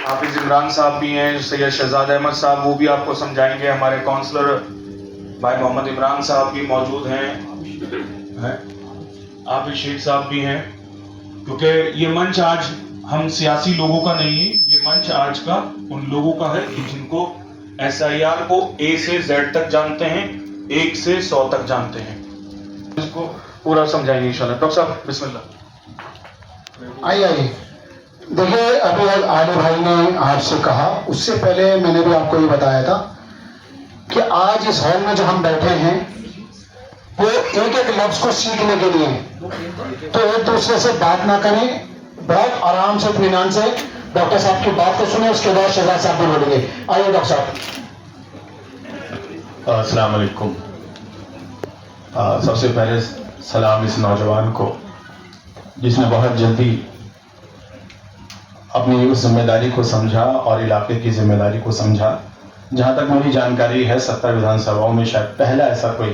हाफिज इमरान साहब भी हैं, सैयद शहजाद अहमद साहब, वो भी आपको समझाएंगे। हमारे काउंसलर भाई मोहम्मद इमरान साहब भी मौजूद हैं, हाफिज शेख साहब भी हैं। क्योंकि ये मंच आज हम सियासी लोगों का नहीं है, ये मंच आज का उन लोगों का है कि जिनको SIR को A से Z तक जानते हैं, 1 से 100 तक जानते हैं। इसको पूरा समझाएंगे इंशाल्लाह। डॉक्टर साहब बिस्मिल्लाह। आइए देखिए, अभी आले भाई ने आपसे कहा, उससे पहले मैंने भी आपको ये बताया था कि आज इस हॉल में जो हम बैठे हैं वो एक एक लफ्ज को सीखने के लिए, तो एक दूसरे से बात ना करें, बहुत आराम से इत्मीनान से डॉक्टर साहब की बात को सुने, उसके बाद शहजाद साहब भी बोलेंगे। आइए डॉक्टर साहब। अस्सलाम वालेकुम। सबसे पहले सलाम इस नौजवान को जिसने बहुत जल्दी अपनी उस जिम्मेदारी को समझा और इलाके की जिम्मेदारी को समझा। जहां तक मेरी जानकारी है 70 विधानसभाओं में शायद पहला ऐसा कोई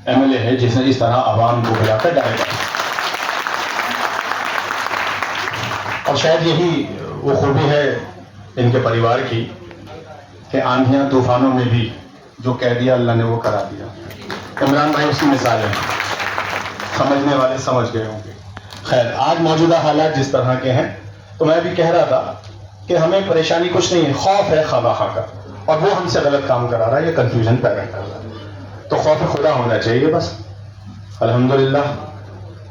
MLA है जिसने इस तरह आवाम को बुलाकर डायरेक्ट, और शायद यही वो खूबी है इनके परिवार की कि आंधियां तूफानों में भी जो कह दिया अल्लाह ने वो करा दिया। इमरान भाई उसकी मिसाल है, समझने वाले समझ गए होंगे। खैर, आज मौजूदा हालात जिस तरह के हैं, तो मैं भी कह रहा था कि हमें परेशानी कुछ नहीं है, खौफ है खामखा का, और वो हमसे गलत काम करा रहा है, ये कंफ्यूजन पैदा कर रहा है। तो खौफ खुदा होना चाहिए बस, अल्हम्दुलिल्लाह,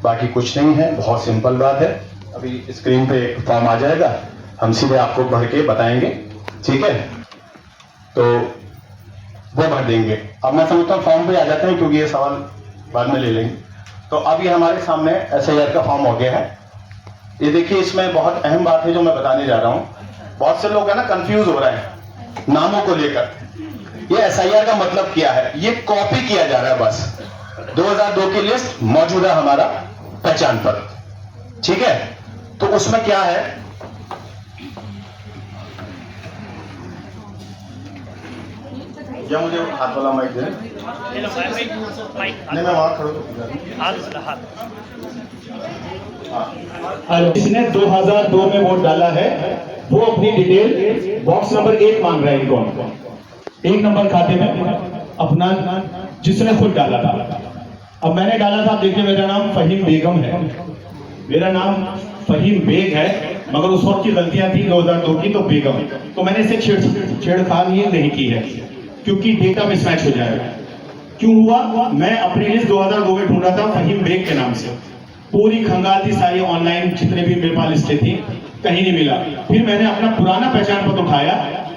बाकी कुछ नहीं है। बहुत सिंपल बात है। अभी स्क्रीन पे एक फॉर्म आ जाएगा, हम सीधे आपको भर के बताएंगे, ठीक है? तो वो भर देंगे। अब मैं समझता हूँ फॉर्म पे आ जाते हैं, क्योंकि ये सवाल बाद में ले लेंगे। तो अब ये हमारे सामने SIR का फॉर्म हो गया है। ये देखिए, इसमें बहुत अहम बात है जो मैं बताने जा रहा हूँ। बहुत से लोग है ना कंफ्यूज हो रहे हैं नामों को लेकर। ये SIR का मतलब क्या है? ये कॉपी किया जा रहा है बस। 2002 की लिस्ट मौजूदा हमारा पहचान पत्र, ठीक है? तो उसमें क्या है, या मुझे हाथ वाला माइक दे, नहीं मैं वहां खड़ा हूं। जिसने 2002 में वोट डाला है वो अपनी डिटेल बॉक्स नंबर 1 मांग रहा है इनको, 1 नंबर खाते में अपना, जिसने खुद डाला था। अब मैंने डाला था, देखिए मेरा नाम फहीम बेगम है, मेरा नाम फहीम बेग है, मगर उस वक्त की गलतियां थी 2002 की, तो बेगम। तो मैंने इसे छेड़खानी ये नहीं की है, क्योंकि डेटा मिसमैच हो जाएगा। क्यों हुआ? मैं अपनी लिस्ट 2002 में ढूंढ रहा था फहीम बेग के नाम से, पूरी खंगाल थी, सारी ऑनलाइन जितने भी मेरे पास लिस्टें थी, कहीं नहीं मिला। फिर मैंने अपना पुराना पहचान पत्र उठाया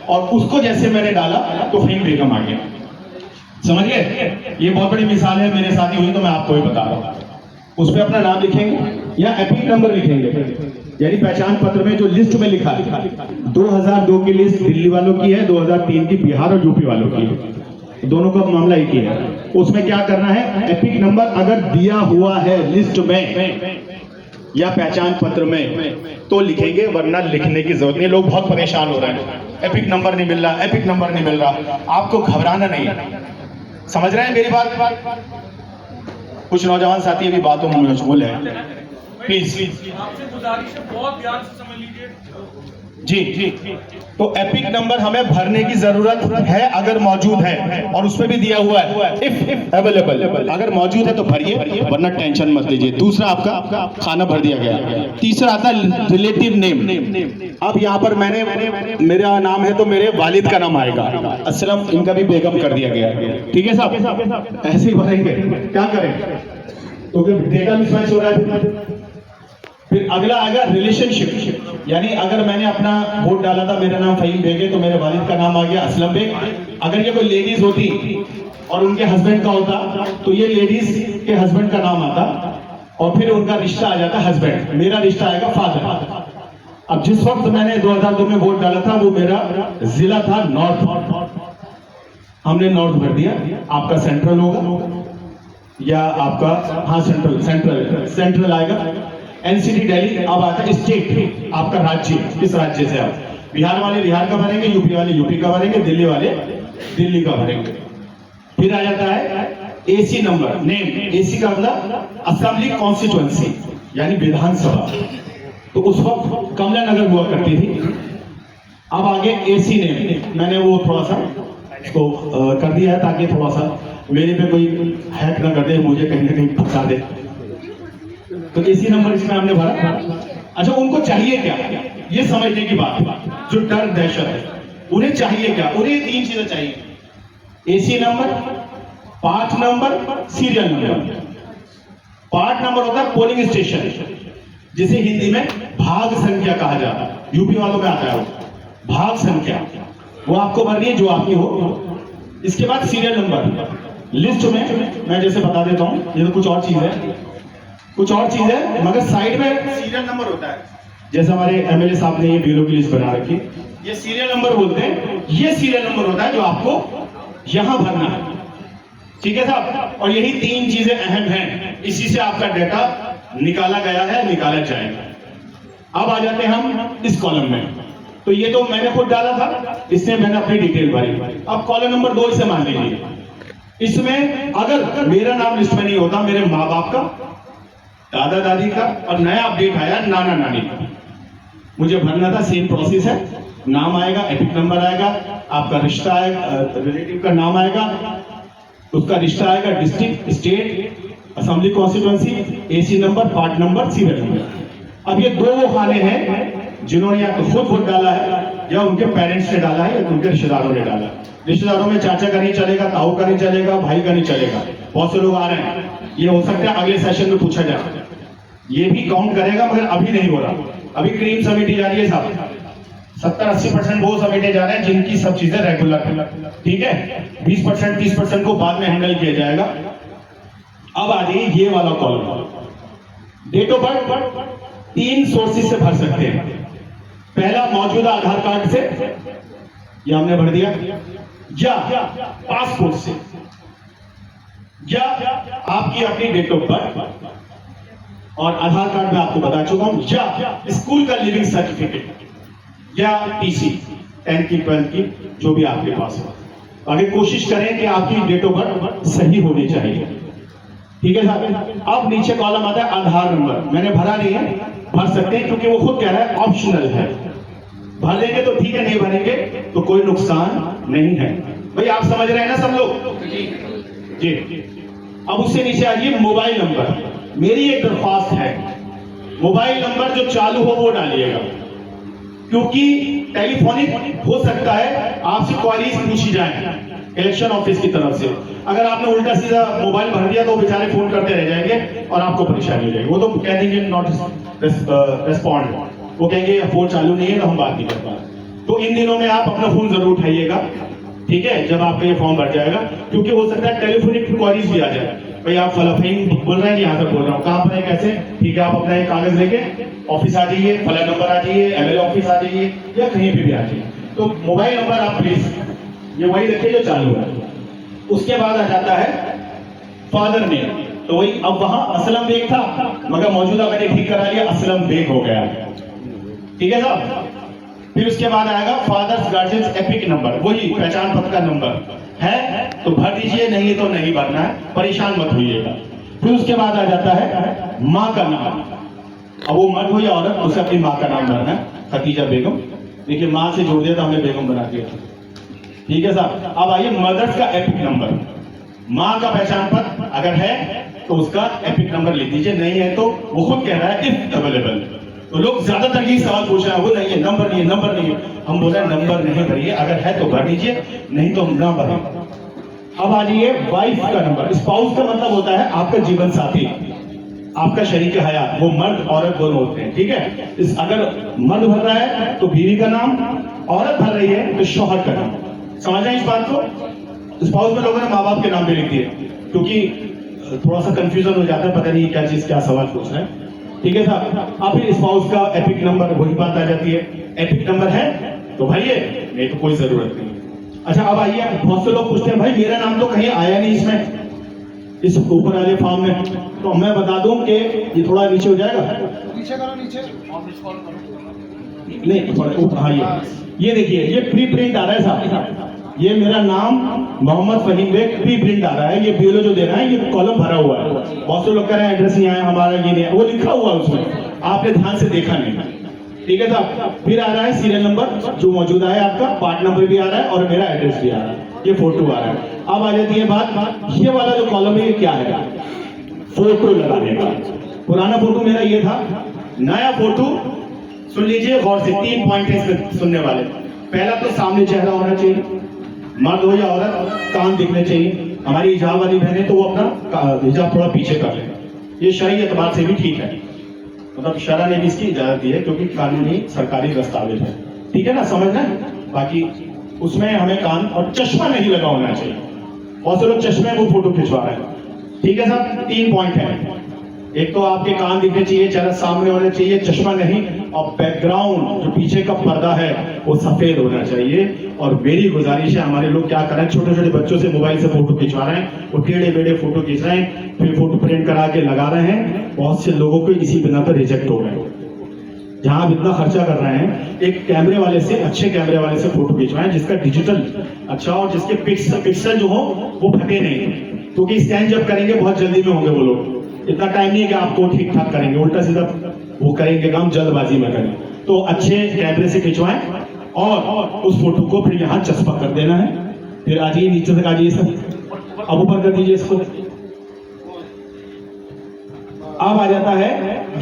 और उसको जैसे मैंने डाला तो फहीम बेगम आ गया। समझ गए? ये बहुत बड़ी मिसाल है, मेरे साथ ही हुई, तो मैं आपको भी बता रहा हूँ। उस पर अपना नाम लिखेंगे या एपिक नंबर लिखेंगे, यानी पहचान पत्र में जो लिस्ट में लिखा है 2002 की लिस्ट दिल्ली वालों की है, 2003 की बिहार और यूपी वालों की है, दोनों का मामला एक ही है। उसमें क्या करना है, एपिक नंबर अगर दिया हुआ है लिस्ट में या पहचान पत्र में तो लिखेंगे, वरना लिखने की जरूरत नहीं। लोग बहुत परेशान हो रहे हैं, एपिक नंबर नहीं मिल रहा, एपिक नंबर नहीं मिल रहा। आपको घबराना नहीं है, समझ रहे हैं मेरी बात? कुछ नौजवान साथी अभी बातों में मशगूल है, प्लीज आपसे गुजारिश है, बहुत ध्यान से समझ लीजिए। जी। तो एपिक नंबर हमें भरने की जरूरत है अगर मौजूद है, और उसमें भी दिया हुआ है इफ अवेलेबल, अगर मौजूद है तो भरिए, वरना टेंशन मत लीजिए। दूसरा आपका खाना भर दिया गया। तीसरा आता है रिलेटिव नेम। अब यहाँ पर मेरा नाम है तो मेरे वालिद का नाम आएगा, असलम, इनका भी बेगम कर दिया गया, ठीक है साहब? ऐसे ही भरेंगे, क्या करें? तो डेटा मिसमैच हो रहा है। फिर अगला आएगा रिलेशनशिप, यानी अगर मैंने अपना वोट डाला था, मेरा नाम फहीम बेग है, तो मेरे वालिद का नाम आ गया असलम बेग। अगर ये कोई लेडीज होती और उनके हस्बैंड का होता तो ये लेडीज के हस्बैंड का नाम आता, और फिर उनका रिश्ता आ जाता हस्बैंड, मेरा रिश्ता आएगा फादर। अब जिस वक्त मैंने 2002 में वोट डाला था वो मेरा जिला था नॉर्थ, हमने नॉर्थ भर दिया। आपका सेंट्रल होगा या आपका, हाँ सेंट्रल आएगा। NCT दिल्ली। अब आता है स्टेट, आपका राज्य, किस राज्य से आप? बिहार वाले बिहार का भरेंगे, यूपी वाले यूपी का भरेंगे, दिल्ली वाले दिल्ली का भरेंगे। फिर आ जाता है AC नंबर, नेम। AC का मतलब असेंबली कॉन्स्टिट्यूएंसी, यानी विधानसभा। तो उस वक्त कमला नगर हुआ करती थी, अब आगे एसी ने मैंने वो थोड़ा सा इसको कर दिया है ताकि थोड़ा सा मेरे पे कोई हैक ना कर दे, मुझे कहीं ना कहीं फंसा दे। तो एसी नंबर इसमें हमने भरा। अच्छा, उनको चाहिए क्या, ये समझने की बात है। जो डर दहशत है, उन्हें चाहिए क्या? उन्हें 3 चीजें चाहिए: AC number, part number, serial number. Part number होता है पोलिंग स्टेशन, जिसे हिंदी में भाग संख्या कहा जाता है। यूपी वालों में आता है वो भाग संख्या, वो आपको भरनी है जो आपकी हो। इसके बाद सीरियल नंबर। लिस्ट में मैं जैसे बता देता हूं, ये तो कुछ और चीज है, कुछ और चीज है, मगर साइड में सीरियल नंबर होता है। जैसे हमारे एमएलए साहब ने ये ब्यूरो की लिस्ट बना रखी, ये सीरियल नंबर बोलते हैं। ये सीरियल नंबर होता है जो आपको यहां भरना है, ठीक है साहब। और यही 3 चीजें अहम हैं, इसी से आपका डेटा निकाला गया है, निकाला जाएगा। अब आ जाते हैं हम इस कॉलम में। तो ये तो मैंने खुद डाला था, इसमें मैंने अपनी डिटेल भरी। अब कॉलम नंबर 2 इसे मान लीजिए। इसमें अगर मेरा नाम लिस्ट में नहीं होता, मेरे माँ बाप का, दादा दादी का, और नया अपडेट आया नाना नानी का, मुझे भरना था। सेम प्रोसेस है, नाम आएगा, एपिक नंबर आएगा, आपका रिश्ता आएगा, रिलेटिव का नाम आएगा, उसका रिश्ता आएगा, district, state, assembly constituency, AC number, part number, serial number. अब ये 2 वो खाने हैं जिन्होंने या तो खुद वोट डाला है, या उनके पेरेंट्स ने डाला है, या उनके रिश्तेदारों ने डाला है। रिश्तेदारों में चाचा का नहीं चलेगा, ताऊ का नहीं चलेगा, भाई का नहीं चलेगा। बहुत से लोग आ रहे हैं, ये हो सकता है अगले सेशन में पूछा जाए, ये भी काउंट करेगा, मगर अभी नहीं हो रहा। अभी क्रीम समिति जा रही है साहब, 70-80% वो समिति जा रहे हैं जिनकी सब चीजें रेगुलर है, ठीक है। 20% 30% को बाद में हैंडल किया जाएगा। अब आ जाइए ये वाला column, date of birth 3 sources से भर सकते हैं। पहला मौजूदा आधार कार्ड से, ये हमने भर दिया, या पासपोर्ट से, या आपकी अपनी डेट ऑफ बर्थ, और आधार कार्ड में आपको बता चुका हूं, या स्कूल का लिविंग सर्टिफिकेट, या टीसी 10th की 12th की, जो भी आपके पास हो। आगे कोशिश करें कि आपकी डेट ऑफ बर्थ सही होनी चाहिए, ठीक है साहब। अब नीचे कॉलम आता है आधार नंबर, मैंने भरा नहीं है, भर सकते हैं क्योंकि वो खुद कह रहा है ऑप्शनल है। भर देंगे तो ठीक है, नहीं भरेंगे तो कोई नुकसान नहीं है। भाई आप समझ रहे हैं ना सब लोग जी। अब उससे नीचे आइए मोबाइल नंबर। मेरी एक दरख्वास्त है, मोबाइल नंबर जो चालू हो वो डालिएगा, क्योंकि टेलीफोनिक हो सकता है आपसे क्वारीज पूछी जाए इलेक्शन ऑफिस की तरफ से। अगर आपने उल्टा सीधा मोबाइल भर दिया तो बेचारे फोन करते रह जाएंगे और आपको परेशानी हो जाएगी। वो तो कह देंगे नॉट रेस्पॉन्ड, वो कहेंगे फोन चालू नहीं है तो हम बात नहीं कर पा रहे। तो इन दिनों में आप अपना फोन जरूर उठाइएगा, ठीक है, जब आपका ये फॉर्म भर जाएगा, क्योंकि हो सकता है टेलीफोनिक क्वारीज भी आ जाए। भाई आप फलाफीन बोल रहे हैं, यहाँ से बोल रहा हूँ, कहाँ पर है, कैसे, ठीक है, आप अपना एक कागज लेके ऑफिस आ जाइए, फला नंबर आ जाइए, एमएलए ऑफिस आ जाइए, या कहीं भी आ जाइए। तो मोबाइल नंबर आप प्लीज ये वही रखिए जो चालू है। उसके बाद आ जाता है फादर नेम, तो वही अब वहां असलम बेग था, मगर मौजूदा मैंने ठीक करा लिया, असलम बेग हो गया, ठीक है साहब। फिर उसके बाद आएगा फादर्स गार्जियंस एपिक नंबर, वही पहचान पत्र का नंबर है तो भर दीजिए, नहीं तो नहीं भरना है, परेशान मत होइएगा। फिर उसके बाद आ जाता है माँ का नाम। अब वो मर्द हो या औरत, उसे अपनी माँ का नाम भरना है, खतीजा बेगम। देखिए माँ से जोड़ दिया तो हमने बेगम बना दिया, ठीक है साहब। अब आइए मदर्स का एपिक नंबर। माँ का पहचान पत्र अगर है तो उसका एपिक नंबर लिख दीजिए, नहीं है तो वो खुद कह रहा है इफ अवेलेबल। तो लोग ज्यादातर यही सवाल पूछ रहे हैं, वो नहीं है, नंबर नहीं है, नंबर नहीं है। हम बोल रहे हैं नंबर नहीं भरिए, अगर है तो भर दीजिए, नहीं तो ना भरें। अब आ जाइए वाइफ का नंबर। स्पाउस का मतलब होता है आपका जीवन साथी, आपका शरीक हयात, वो मर्द औरत दोनों होते हैं, ठीक है। अगर मर्द भर रहा है तो बीवी का नाम, औरत भर रही है तो शौहर का नाम। समझ रहे हैं इस बात को? स्पाउस में लोगों ने माँ बाप के नाम भी लिख दिए, क्योंकि थोड़ा सा कंफ्यूजन हो जाता है, पता नहीं क्या चीज क्या सवाल पूछ रहे हैं, ठीक है साहब। अब फिर स्पाउस का एपिक नंबर, वही बात आ जाती है, एपिक नंबर है तो भरिए, नहीं तो कोई जरूरत नहीं। अच्छा अब आइए, बहुत से लोग पूछते हैं भाई मेरा नाम तो कहीं आया नहीं इसमें, इस ऊपर वाले फॉर्म में, तो मैं बता दूं कि ये थोड़ा नीचे हो जाएगा, नीचे करो, नीचे नहीं थोड़ा ऊपर। हाँ ये देखिए, ये प्री प्रिंट आ रहा है साहब, ये मेरा नाम मोहम्मद फहीम बेग प्री प्रिंट आ रहा है। ये ब्यूरो जो दे रहा है ये कॉलम भरा हुआ है। बहुत से लोग कह रहे हैं एड्रेस नहीं आया हमारा, ये नहीं है, वो लिखा हुआ है उसमें, आपने ध्यान से देखा नहीं, ठीक है साहब। फिर आ रहा है सीरियल नंबर जो मौजूदा है आपका, पार्ट नंबर भी आ रहा है और मेरा एड्रेस भी आ रहा है, ये फोटो आ रहा है। अब आ जाती है बात, ये वाला जो कॉलम है ये क्या है, फोटो लगाने का। पुराना फोटो मेरा ये था, नया फोटो सुन लीजिए गौर से, 3 पॉइंट है इसमें सुनने वाले। पहला तो सामने चेहरा होना चाहिए, मर्द हो या औरत, कान दिखने चाहिए। हमारी हिजाब वाली बहनें तो वो अपना हिजाब थोड़ा पीछे कर लें, ये शरई एतबार से भी ठीक है, मतलब शरअ ने भी इसकी इजाजत दी है क्योंकि कानूनी सरकारी दस्तावेज है, ठीक है ना, समझना। बाकी उसमें हमें कान और चश्मा नहीं लगा होना चाहिए, बहुत से लोग चश्मे वो फोटो खिंचवा रहे हैं, ठीक है साहब। 3 पॉइंट है, एक तो आपके कान दिखने चाहिए, चेहरा सामने होना चाहिए, चश्मा नहीं, और बैकग्राउंड जो पीछे का पर्दा है वो सफेद होना चाहिए। और मेरी गुजारिश है, हमारे लोग क्या कर रहे हैं, छोटे छोटे बच्चों से मोबाइल से फोटो खिंचवा रहे हैं, वो टेढ़े बेढ़े फोटो खींच रहे हैं, फिर फोटो प्रिंट करा के लगा रहे हैं, बहुत से लोगों को इसी बिना पर रिजेक्ट हो रहे हैं। जहां आप इतना खर्चा कर रहे हैं, एक कैमरे वाले से, अच्छे कैमरे वाले से फोटो खिंचवाएं जिसका डिजिटल अच्छा और जिसके पिक्सल जो हो वो फटे नहीं, क्योंकि स्कैन जब करेंगे बहुत जल्दी में होंगे वो लोग, इतना टाइम नहीं है कि आपको ठीक ठाक करेंगे, उल्टा सीधा वो करेंगे काम, जल्दबाजी में करें। तो अच्छे कैमरे से खिंचवाएं और उस फोटो को फिर यहाँ चस्पा कर देना है। फिर आ जाइए नीचे तक आ जाइए सब, अब ऊपर कर दीजिए इसको। अब आ जाता है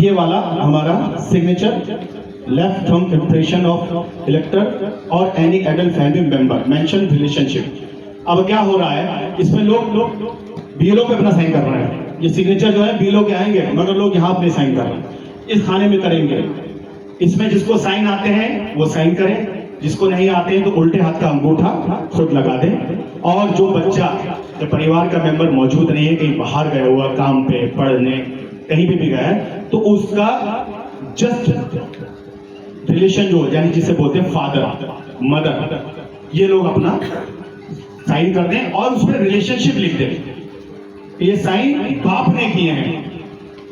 ये वाला हमारा signature, left thumb impression of elector और any adult family member mention relationship. अब क्या हो रहा है, इसमें लोग बीएलओ पे अपना साइन कर रहे हैं, ये सिग्नेचर जो है बीएलओ के आएंगे, मगर लोग यहाँ अपने साइन कर रहे हैं, इस खाने में करेंगे। इसमें जिसको साइन आते हैं वो साइन करें, जिसको नहीं आते हैं तो उल्टे हाथ का अंगूठा खुद लगा दें। और जो बच्चा, जो परिवार का मेंबर मौजूद नहीं है, कहीं बाहर गया हुआ काम पे, पढ़ने, कहीं भी गया है, तो उसका जस्ट रिलेशन जो यानी जिसे बोलते हैं फादर मदर, ये लोग अपना साइन कर दें और उसमें रिलेशनशिप लिख दें। ये साइन बाप ने किए हैं,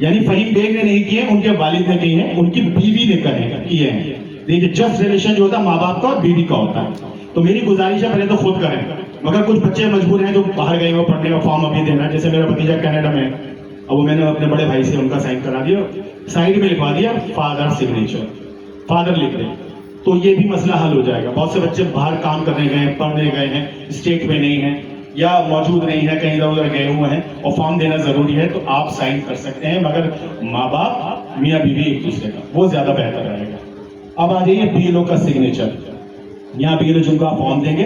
यानी फहीम बेग ने नहीं किए, उनके वालिद ने किए हैं, उनकी बीवी ने किए हैं। देखिए जस्ट रिलेशन जो होता है माँ बाप का और बीवी का होता है। तो मेरी गुजारिश है पहले तो खुद करें, मगर कुछ बच्चे मजबूर हैं जो बाहर गए हुए पढ़ने का, फॉर्म अभी देना, जैसे मेरा भतीजा कनाडा में, अब वो मैंने अपने बड़े भाई से उनका साइन करा दिया, साइड में लिखवा दिया फादर सिग्नेचर, फादर लिख दें, तो ये भी मसला हल हो जाएगा। बहुत से बच्चे बाहर काम करने गए हैं, पढ़ने गए हैं, स्टेट में नहीं है या मौजूद नहीं है, कहीं इधर उधर गए हुए हैं और फॉर्म देना जरूरी है, तो आप साइन कर सकते हैं, मगर माँ बाप मियाँ बीवी एक दूसरे का, वो ज्यादा बेहतर रहेगा। अब आ जाइए बीएलओ का सिग्नेचर, यहाँ बीएलओ जिनको आप फॉर्म देंगे,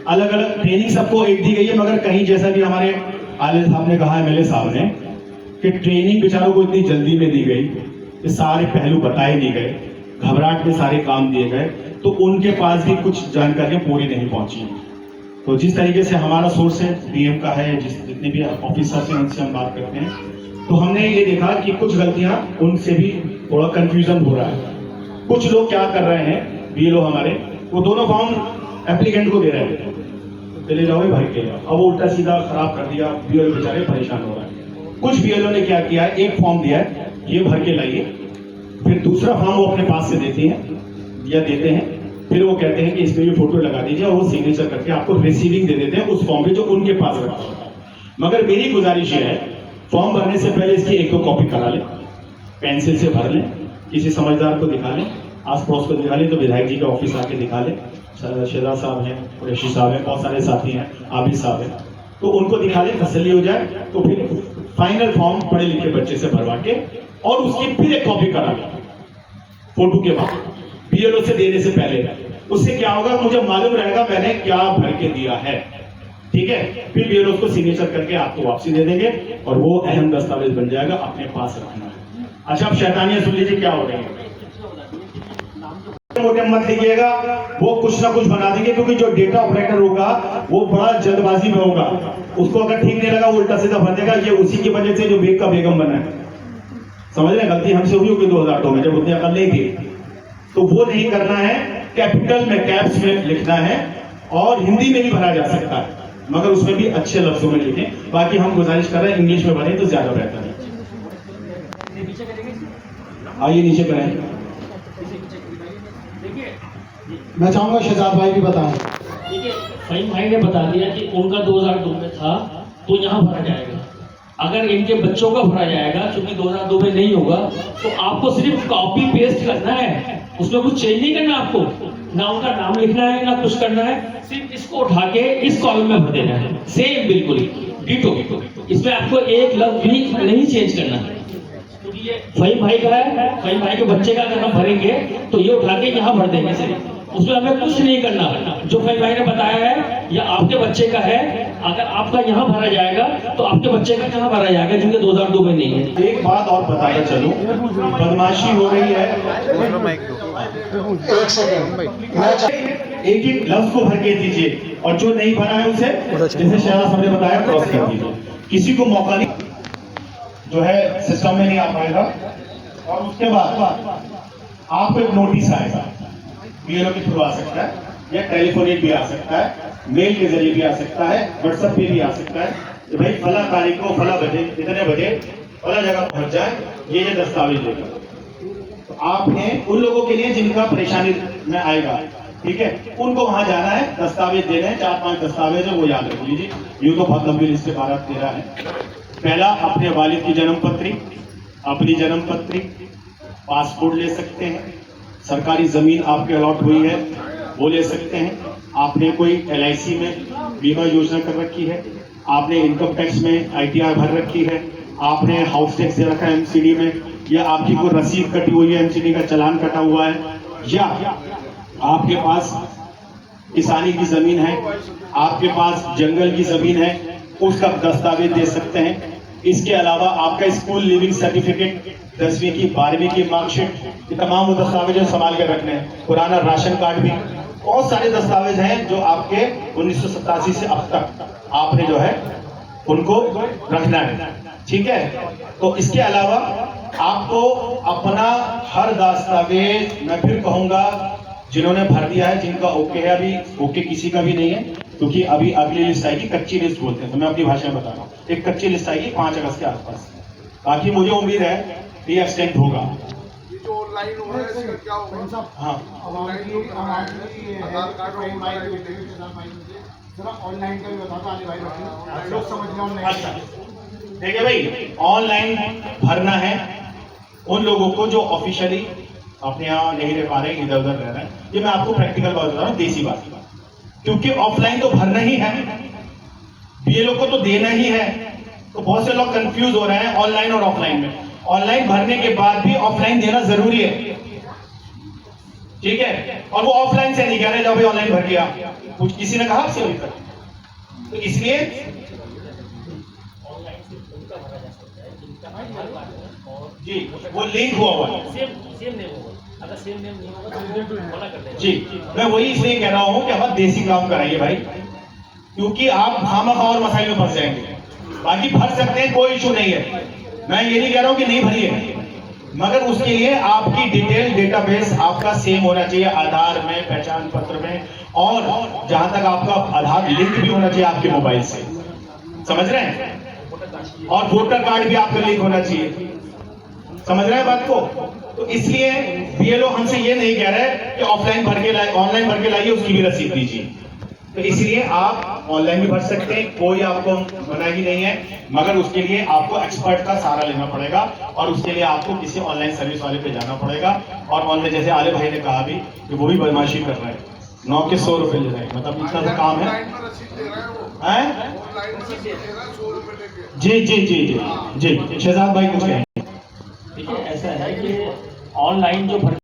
अलग अलग ट्रेनिंग सबको एक दी गई है, मगर कहीं जैसा भी हमारे आले साहब ने कहा, एमएलए साहब ने, कि ट्रेनिंग बेचारों को इतनी जल्दी में दी गई, ये सारे पहलू बताए नहीं गए, घबराहट में सारे काम दिए गए, तो उनके पास भी कुछ जानकारियां पूरी नहीं पहुंची। तो जिस तरीके से हमारा सोर्स है डीएम का है, जितने भी ऑफिसर्स हैं उनसे हम बात करते हैं, तो हमने ये देखा कि कुछ गलतियां उनसे भी थोड़ा कंफ्यूजन हो रहा है। कुछ लोग क्या कर रहे हैं, बीएलओ हमारे, वो दोनों फॉर्म एप्लीकेंट को दे रहे हैं, चले जाओ भर के, अब वो उल्टा सीधा खराब कर दिया, बीएलओ बेचारे परेशान हो रहा है। कुछ बीएलओ ने क्या किया, एक फॉर्म दिया है, ये भर के लाइए, फिर दूसरा फॉर्म वो अपने पास से देती हैं या देते हैं, फिर वो कहते हैं कि इसमें भी फोटो लगा दीजिए, और वो सिग्नेचर करके आपको रिसीविंग दे देते हैं उस फॉर्म पे जो उनके पास रखा होता है। मगर मेरी गुजारिश ये है, फॉर्म भरने से पहले इसकी 1-2 कॉपी करा लें, पेंसिल से भर लें, किसी समझदार को दिखा लें, आस पड़ोस को दिखा लें, तो विधायक जी का ऑफिस आके दिखा लें, शहजाद साहब हैं, कुरैशी साहब हैं, बहुत सारे साथी हैं, आबिद साहब हैं, तो उनको दिखा लें, तसल्ली हो जाए, तो फिर फाइनल फॉर्म पढ़े लिखे बच्चे से भरवा के और उसकी फिर एक कॉपी करा लें फोटो के बाद, बीएलओ से देने से पहले। उससे क्या होगा, मुझे मालूम रहेगा मैंने क्या भर के दिया है, ठीक है। फिर बीएलओ उसको सिग्नेचर करके आपको वापसी दे देंगे और वो अहम दस्तावेज बन जाएगा, अपने पास रखना है। अच्छा, अब शैतानियां सुन लीजिए क्या हो रही है। मोटे मत लिखिएगा, वो कुछ ना कुछ बना देंगे, क्योंकि जो डेटा ऑपरेटर होगा वो बड़ा जल्दबाजी में होगा, उसको अगर ठीक नहीं लगा वो उल्टा सीधा भर देगा। ये उसी की वजह से जो बेग का बेगम बना है, समझ रहे, गलती हमसे हुई होगी 2002 में, जब उतनी अकल नहीं थी। तो वो नहीं करना है, कैपिटल में, कैप्स में लिखना है, और हिंदी में भी भरा जा सकता है, मगर उसमें भी अच्छे लफ्जों में लिखें। बाकी हम गुजारिश कर रहे हैं इंग्लिश में भरें तो ज्यादा बेहतर है। आइए नीचे करें। मैं चाहूंगा शहजाद भाई भी बताएं। देखिए, फहीम भाई ने बता दिया कि उनका 2002 में था, तो यहाँ भरा जाएगा। अगर इनके बच्चों का भरा जाएगा, क्योंकि 2002 में नहीं होगा, तो आपको सिर्फ कॉपी पेस्ट करना है उसमें कुछ चेंज नहीं करना आपको, ना उनका नाम लिखना है ना कुछ करना है, सिर्फ इसको उठा के इस कॉलम में भर देना है, सेम बिल्कुल डिटो। इसमें आपको एक लफ्ज भी नहीं चेंज करना है। क्योंकि ये फहीम भाई का है, फहीम भाई के बच्चे का अगर हम भरेंगे तो ये उठा के यहाँ भर देंगे सिर्फ, उसमें हमें कुछ नहीं करना। जो फहीम भाई ने बताया है या आपके बच्चे का है, अगर आपका यहाँ भरा जाएगा तो आपके बच्चे का कहाँ भरा जाएगा जिनके 2002 में नहीं है। एक बात और बताना चलूं, बदमाशी हो रही है, एक सेकंड, मैं एक एक लफ्ज को भर के दीजिए और जो नहीं भरा है उसे जैसे शहनाज साहब ने बताया क्रॉस कर दीजिए। किसी को मौका नहीं, जो है सिस्टम में नहीं आ पाएगा। और उसके बाद आपको एक नोटिस आएगा, बीएलओ के थ्रू आ सकता है या टेलीफोनिक भी आ सकता है, मेल के जरिए भी आ सकता है, व्हाट्सएप पे भी आ सकता है कि भाई फला तारीख को फला बजे इतने बजे फला जगह पहुंच जाए, ये दस्तावेज लेकर। तो आपने उन लोगों के लिए जिनका परेशानी में आएगा, ठीक है, उनको वहां जाना है, दस्तावेज देने हैं, 4-5 दस्तावेज है वो याद रख लीजिए। यूं तो बहुत लंबी लिस्ट 12-13 है। पहला, अपने वालिद की जन्म पत्री, अपनी जन्म पत्री, पासपोर्ट ले सकते हैं, सरकारी जमीन आपके अलॉट हुई है वो ले सकते हैं, आपने कोई LIC में बीमा योजना कर रखी है, आपने इनकम टैक्स में ITR भर रखी है, आपने हाउस टैक्स दे रखा है MCD में, या आपकी कोई रसीद कटी हुई है, MCD का चालान कटा हुआ है, या आपके पास किसानी की जमीन है, आपके पास जंगल की जमीन है, उसका दस्तावेज दे सकते हैं। इसके अलावा आपका स्कूल लिविंग सर्टिफिकेट, 10वीं की 12वीं की मार्कशीट, ये तमाम वो दस्तावेज संभाल के रखने हैं। पुराना राशन कार्ड भी, बहुत सारे दस्तावेज हैं जो आपके 1987 से अब तक आपने जो है उनको रखना है, ठीक है। तो इसके अलावा आपको अपना हर दस्तावेज, मैं फिर कहूंगा, जिन्होंने भर दिया है, जिनका ओके है, अभी ओके किसी का भी नहीं है, क्योंकि अभी अगली लिस्ट आएगी, कच्ची लिस्ट बोलते हैं, तो मैं अपनी भाषा में बता रहा हूँ, एक कच्ची लिस्ट आएगी 5 अगस्त के आसपास। बाकी मुझे उम्मीद है ये एक्सटेंड होगा। ऑनलाइन हो रहा है इसका क्या होगा? हाँ, ऑनलाइन का भी बता दो आने भाई, लोग समझ लें। अच्छा देखिए भाई, ऑनलाइन भरना है उन लोगों को जो ऑफिशियली अपने यहाँ नहीं रह पा रहे, इधर उधर रह रहे हैं। ये मैं आपको प्रैक्टिकल बात बता रहा हूँ, देसी बात, क्योंकि ऑफलाइन तो भरना ही है, बीएलओ को तो देना ही है। तो बहुत से लोग कंफ्यूज हो रहे हैं ऑनलाइन और ऑफलाइन में। ऑनलाइन भरने के बाद भी ऑफलाइन देना जरूरी है, ठीक है। और वो ऑफलाइन से नहीं कह रहे जब भी ऑनलाइन भर दिया, कुछ किसी ने कहा आपसे अभी तक, तो इसलिए जी वो लिंक हुआ हुआ है। सेम नेम होगा, अगर सेम नेम नहीं होगा तो मना कर देंगे। जी मैं वही इसलिए कह रहा हूं कि हम देसी काम कराइए भाई, क्योंकि आप खामखा और मसाइल में फंस जाएंगे। बाकी भर सकते हैं, कोई इशू नहीं है, मैं ये नहीं कह रहा हूं कि नहीं भरिए, मगर उसके लिए आपकी डिटेल डेटाबेस आपका सेम होना चाहिए, आधार में, पहचान पत्र में, और जहां तक आपका आधार लिंक भी होना चाहिए आपके मोबाइल से, समझ रहे हैं, और वोटर कार्ड भी आपका लिंक होना चाहिए, समझ रहे हैं बात को। तो इसलिए बीएलओ हमसे ये नहीं कह रहे कि ऑफलाइन भर के लाइए, ऑनलाइन भर के लाइए, उसकी भी रसीद दीजिए। तो इसलिए आप ऑनलाइन भी भर सकते हैं, कोई आपको मना ही नहीं है, मगर उसके लिए आपको एक्सपर्ट का सहारा लेना पड़ेगा, और उसके लिए आपको किसी ऑनलाइन सर्विस वाले पे जाना पड़ेगा। और ऑनलाइन, जैसे आले भाई ने कहा भी कि वो भी बदमाशी कर रहे हैं, 9 के 100 रुपए ले रहे हैं, मतलब इतना सा काम है। जी जी जी जी जी, शहजाद भाई कुछ कहें। देखिए ऐसा है कि ऑनलाइन जो भर